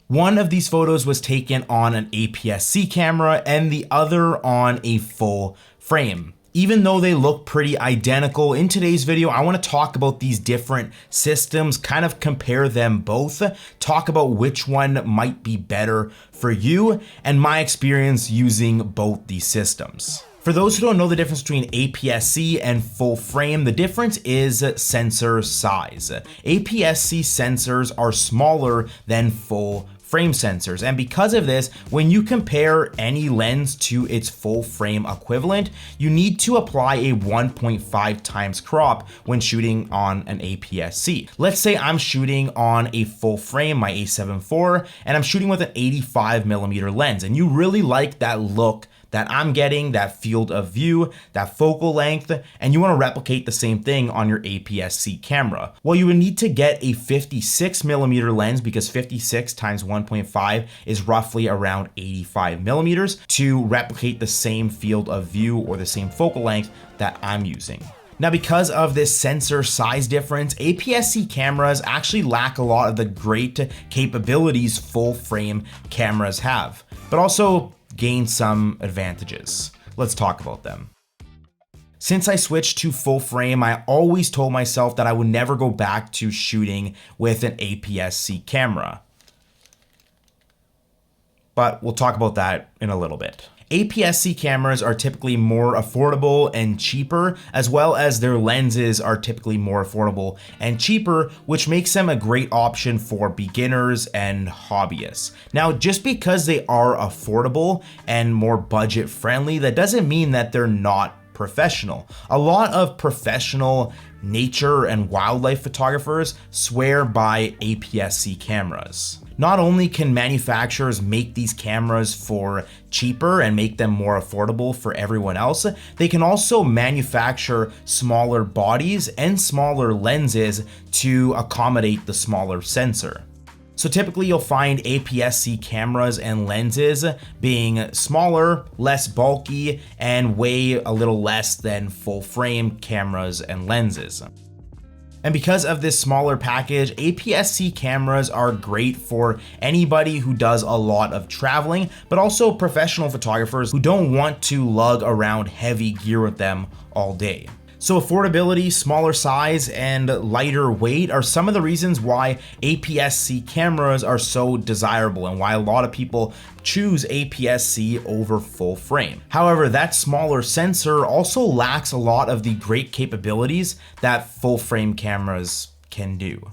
One of these photos was taken on an APS-C camera and the other on a full frame. Even though they look pretty identical, in today's video, I want to talk about these different systems, kind of compare them both, talk about which one might be better for you, and my experience using both these systems. For those who don't know the difference between APS-C and full frame, the difference is sensor size. APS-C sensors are smaller than full frame sensors, and because of this, when you compare any lens to its full frame equivalent, you need to apply a 1.5 times crop when shooting on an APS-C. Let's say I'm shooting on a full frame, my A7 IV, and I'm shooting with an 85mm lens, and you really like that look that I'm getting, that field of view, that focal length, and you want to replicate the same thing on your APS-C camera. Well, you would need to get a 56mm lens because 56 times 1.5 is roughly around 85mm to replicate the same field of view or the same focal length that I'm using. Now, because of this sensor size difference, APS-C cameras actually lack a lot of the great capabilities full frame cameras have, but also gain some advantages. Let's talk about them. Since I switched to full frame, I always told myself that I would never go back to shooting with an APS-C camera. But we'll talk about that in a little bit. APS-C cameras are typically more affordable and cheaper, as well as their lenses are typically more affordable and cheaper, which makes them a great option for beginners and hobbyists. Now, just because they are affordable and more budget friendly, that doesn't mean that they're not professional. A lot of professional nature and wildlife photographers swear by APS-C cameras. Not only can manufacturers make these cameras for cheaper and make them more affordable for everyone else, they can also manufacture smaller bodies and smaller lenses to accommodate the smaller sensor. So typically you'll find APS-C cameras and lenses being smaller, less bulky, and weigh a little less than full frame cameras and lenses. And because of this smaller package, APS-C cameras are great for anybody who does a lot of traveling, but also professional photographers who don't want to lug around heavy gear with them all day. So affordability, smaller size, and lighter weight are some of the reasons why APS-C cameras are so desirable and why a lot of people choose APS-C over full frame. However, that smaller sensor also lacks a lot of the great capabilities that full frame cameras can do.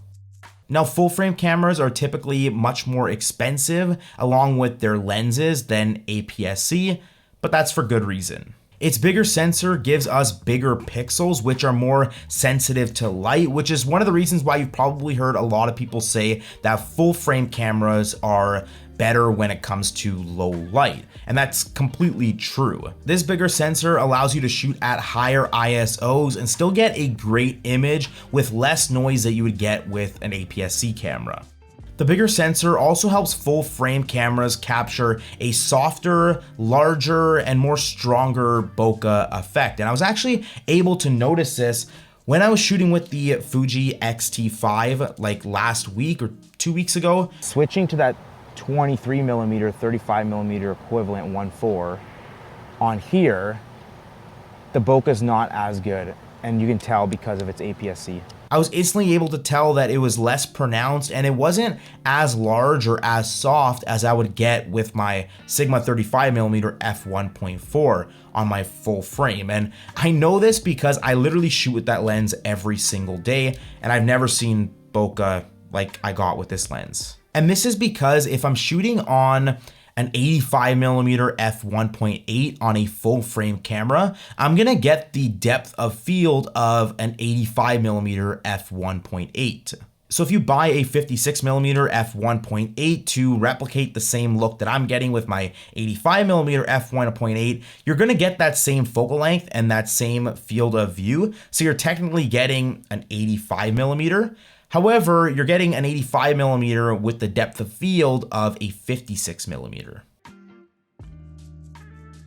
Now, full frame cameras are typically much more expensive along with their lenses than APS-C, but that's for good reason. Its bigger sensor gives us bigger pixels, which are more sensitive to light, which is one of the reasons why you've probably heard a lot of people say that full frame cameras are better when it comes to low light. And that's completely true. This bigger sensor allows you to shoot at higher ISOs and still get a great image with less noise that you would get with an APS-C camera. The bigger sensor also helps full frame cameras capture a softer, larger, and more stronger bokeh effect. And I was actually able to notice this when I was shooting with the Fuji X-T5 like last week or 2 weeks ago. Switching to that 23mm, 35mm equivalent 1.4 on here, the bokeh is not as good, and you can tell because of its APS-C. I was instantly able to tell that it was less pronounced and it wasn't as large or as soft as I would get with my Sigma 35mm f1.4 on my full frame. And I know this because I literally shoot with that lens every single day, and I've never seen bokeh like I got with this lens. And this is because if I'm shooting on an 85mm f1.8 on a full frame camera, I'm gonna get the depth of field of an 85mm f1.8. So if you buy a 56mm f1.8 to replicate the same look that I'm getting with my 85mm f1.8, you're gonna get that same focal length and that same field of view. So you're technically getting an 85mm. However, you're getting an 85mm with the depth of field of a 56mm.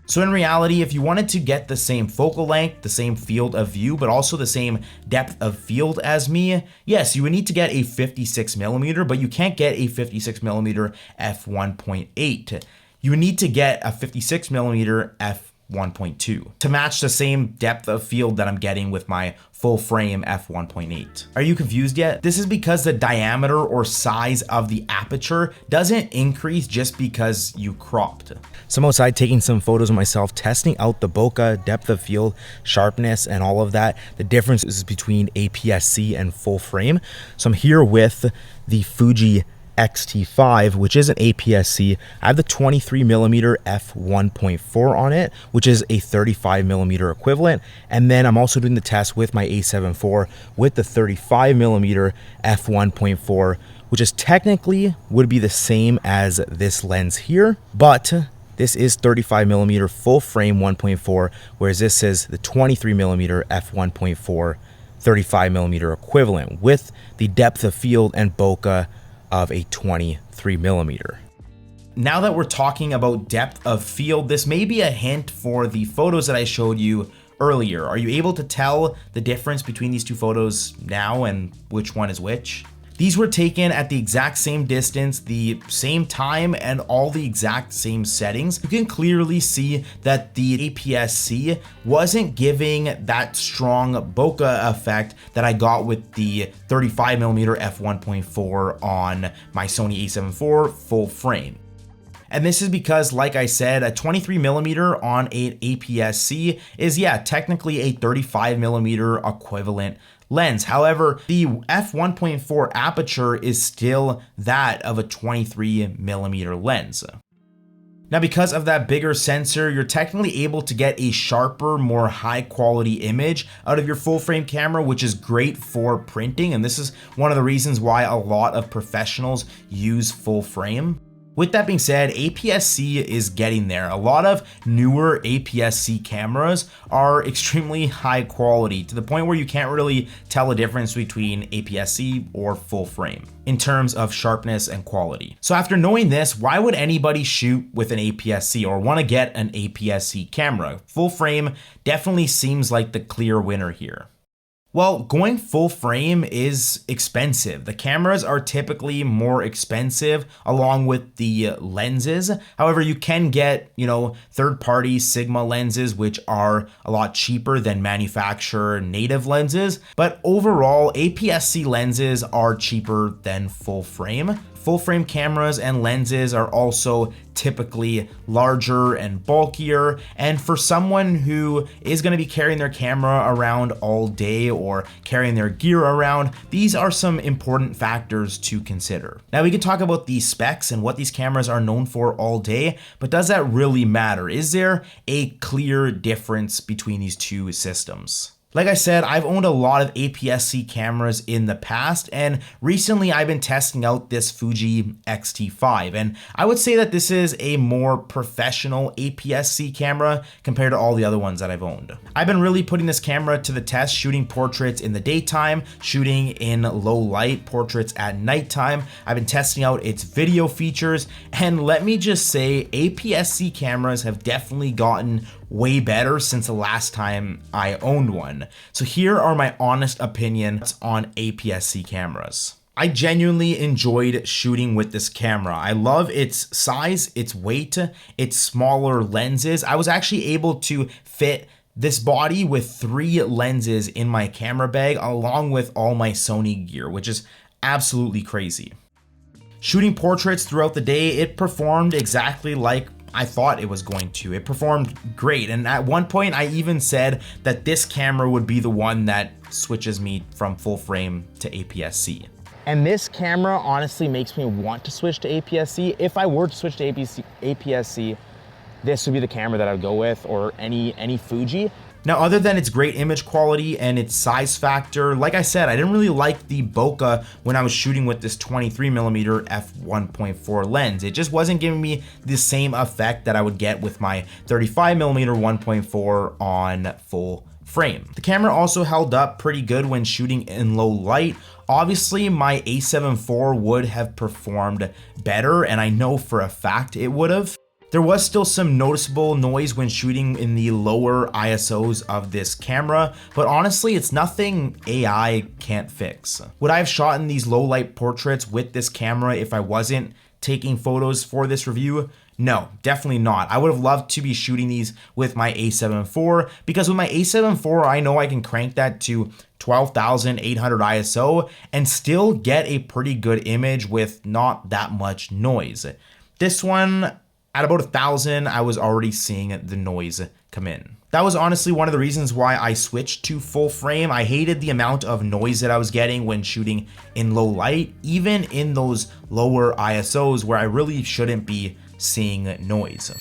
So in reality, if you wanted to get the same focal length, the same field of view, but also the same depth of field as me, yes, you would need to get a 56mm, but you can't get a 56mm f1.8. You would need to get a 56mm f1.2 to match the same depth of field that I'm getting with my full frame f1.8. Are you confused yet? This is because the diameter or size of the aperture doesn't increase just because you cropped. So I'm outside taking some photos of myself, testing out the bokeh, depth of field, sharpness, and all of that. The difference is between APS-C and full frame. So I'm here with the Fuji X-T5, which is an APS-C. I have the 23mm f1.4 on it, which is a 35mm equivalent. And then I'm also doing the test with my A7 IV with the 35mm f1.4, which is technically would be the same as this lens here, but this is 35mm full frame 1.4, whereas this is the 23mm f1.4 35mm equivalent with the depth of field and bokeh of a 23mm. Now that we're talking about depth of field, this may be a hint for the photos that I showed you earlier. Are you able to tell the difference between these two photos now and which one is which? These were taken at the exact same distance, the same time, and all the exact same settings. You can clearly see that the APS-C wasn't giving that strong bokeh effect that I got with the 35mm f1.4 on my Sony A7 IV full frame. And this is because, like I said, a 23mm on an APS-C is, yeah, technically a 35mm equivalent lens. However, the f1.4 aperture is still that of a 23mm lens. Now, because of that bigger sensor, you're technically able to get a sharper, more high quality image out of your full frame camera, which is great for printing. And this is one of the reasons why a lot of professionals use full frame. With that being said, APS-C is getting there. A lot of newer APS-C cameras are extremely high quality to the point where you can't really tell a difference between APS-C or full frame in terms of sharpness and quality. So after knowing this, why would anybody shoot with an APS-C or want to get an APS-C camera? Full frame definitely seems like the clear winner here. Well, going full frame is expensive. The cameras are typically more expensive along with the lenses. However, you can get, third-party Sigma lenses, which are a lot cheaper than manufacturer native lenses. But overall, APS-C lenses are cheaper than full frame. Full frame cameras and lenses are also typically larger and bulkier, and for someone who is going to be carrying their camera around all day or carrying their gear around, these are some important factors to consider. Now we can talk about the specs and what these cameras are known for all day, but does that really matter? Is there a clear difference between these two systems? Like I said, I've owned a lot of APS-C cameras in the past, and recently I've been testing out this Fuji X-T5, and I would say that this is a more professional APS-C camera compared to all the other ones that I've owned. I've been really putting this camera to the test, shooting portraits in the daytime, shooting in low light, portraits at nighttime. I've been testing out its video features, and let me just say, APS-C cameras have definitely gotten way better since the last time I owned one. So here are my honest opinions on APS-C cameras. I genuinely enjoyed shooting with this camera. I love its size, its weight, its smaller lenses. I was actually able to fit this body with 3 lenses in my camera bag along with all my Sony gear, which is absolutely crazy. Shooting portraits throughout the day, it performed exactly like I thought it was going to. It performed great, and at one point I even said that this camera would be the one that switches me from full frame to APS-C. And this camera honestly makes me want to switch to APS-C. If I were to switch to APS-C, this would be the camera that I would go with, or any Fuji. Now, other than its great image quality and its size factor, like I said, I didn't really like the bokeh when I was shooting with this 23mm f1.4 lens. It just wasn't giving me the same effect that I would get with my 35mm 1.4 on full frame. The camera also held up pretty good when shooting in low light. Obviously, my A7 IV would have performed better, and I know for a fact it would have. There was still some noticeable noise when shooting in the lower ISOs of this camera, but honestly, it's nothing AI can't fix. Would I have shot in these low light portraits with this camera if I wasn't taking photos for this review? No, definitely not. I would have loved to be shooting these with my a7 IV, because with my a7 IV, I know I can crank that to 12,800 ISO and still get a pretty good image with not that much noise. This one, at about 1,000, I was already seeing the noise come in. That was honestly one of the reasons why I switched to full frame. I hated the amount of noise that I was getting when shooting in low light, even in those lower ISOs where I really shouldn't be seeing noise.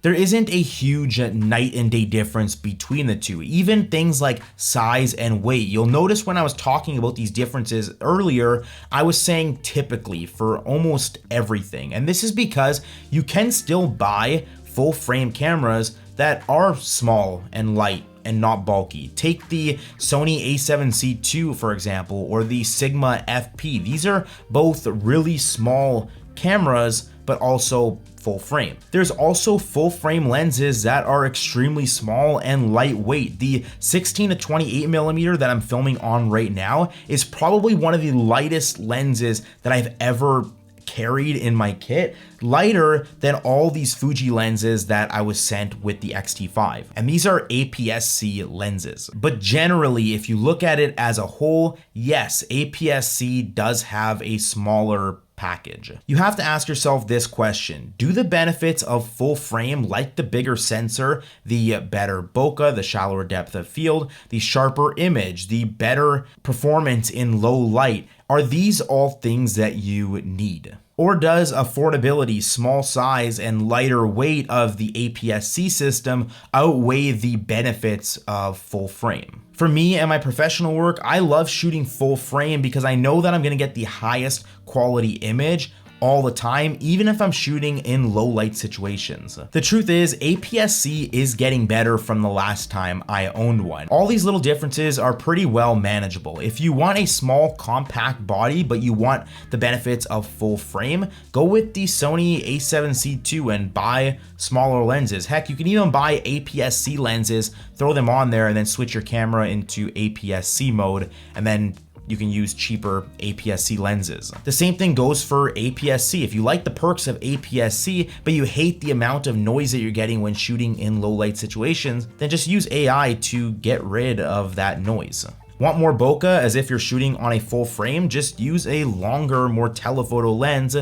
There isn't a huge night and day difference between the two, even things like size and weight. You'll notice when I was talking about these differences earlier, I was saying typically for almost everything. And this is because you can still buy full frame cameras that are small and light and not bulky. Take the Sony a7C II, for example, or the Sigma FP. These are both really small cameras, but also full frame. There's also full frame lenses that are extremely small and lightweight. The 16 to 28 millimeter that I'm filming on right now is probably one of the lightest lenses that I've ever carried in my kit, lighter than all these Fuji lenses that I was sent with the X-T5. And these are APS-C lenses. But generally, if you look at it as a whole, yes, APS-C does have a smaller package. You have to ask yourself this question: do the benefits of full frame, like the bigger sensor, the better bokeh, the shallower depth of field, the sharper image, the better performance in low light, are these all things that you need? Or does affordability, small size, and lighter weight of the APS-C system outweigh the benefits of full frame? For me and my professional work, I love shooting full frame because I know that I'm gonna get the highest quality image all the time, even if I'm shooting in low light situations. The truth is, APS-C is getting better from the last time I owned one. All these little differences are pretty well manageable. If you want a small compact body, but you want the benefits of full frame, go with the Sony a7C II and buy smaller lenses. Heck, you can even buy APS-C lenses, throw them on there, and then switch your camera into APS-C mode, and then you can use cheaper APS-C lenses. The same thing goes for APS-C. If you like the perks of APS-C, but you hate the amount of noise that you're getting when shooting in low light situations, then just use AI to get rid of that noise. Want more bokeh as if you're shooting on a full frame? Just use a longer, more telephoto lens,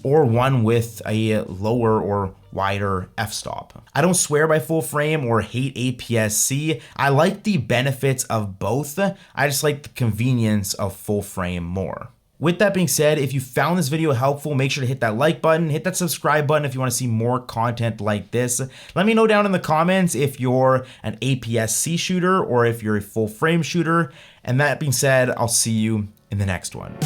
or one with a lower or wider f-stop. I don't swear by full frame or hate APS-C. I like the benefits of both. I just like the convenience of full frame more. With that being said, if you found this video helpful, make sure to hit that like button, hit that subscribe button if you want to see more content like this. Let me know down in the comments if you're an APS-C shooter or if you're a full frame shooter. And that being said, I'll see you in the next one.